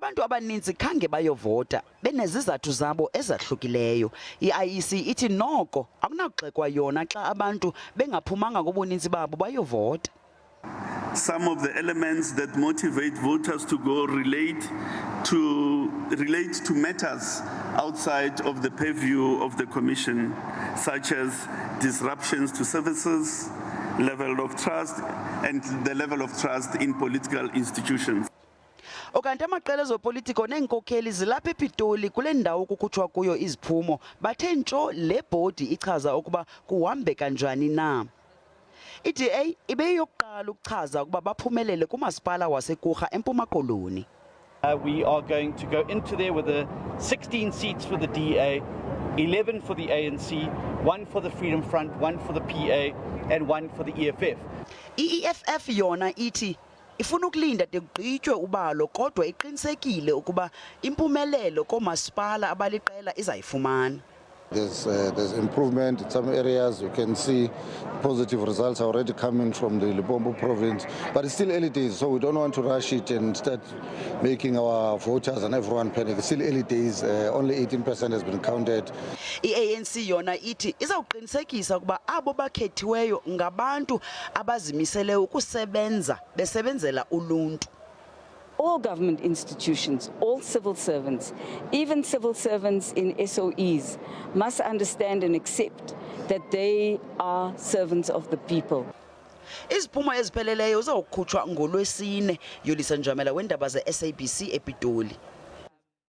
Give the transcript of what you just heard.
abantu abaninzi khange bayovota benezizathu zabo ezahlukileyo. I-IEC ithi noko akunakuxekwa yona xa abantu bengaphumanga ngobuninzi babo bayovota. Some of the elements that motivate voters to go relate to matters outside of the purview of the Commission, such as disruptions to services, level of trust, and the level of trust in political institutions. Okanti amaqela ezopolitiko neenkokheli zilapha ePitoli kule ndawo kukhutshwa kuyo iziphumo bathe ntsho le bhodi ichaza ukuba kuhambe kanjani na. I-DA ibeyokuqala ukuchaza ukuba baphumelele kumasipala waseKurha eMpuma Koloni. We are going to go into there with the 16 seats for the DA, 11 for the ANC, 1 for the Freedom Front, 1 for the PA, and 1 for the EFF. I-EFF yona ithi ifuna ukulinda de kugqitywe ubalo kodwa iqinisekile ukuba impumelelo koomasipala abaliqela izayifumana. There's improvement in some areas. You can see positive results are already coming from the Limpopo province, but it's still early days, so we don't want to rush it and start making our voters and everyone panic. It's still early days. Only 18% has been counted. I-ANC yona ithi izawuqinisekisa ukuba abo bakhethiweyo ngabantu abazimisele ukusebenza besebenzela uluntu. All government institutions, all civil servants, even civil servants in SOEs, must understand and accept that they are servants of the people. Iziphumo ezipheleleyo uzawukhutshwa ngoLwesine. Yolisa Njamela, weendaba ze-SABC ePitoli.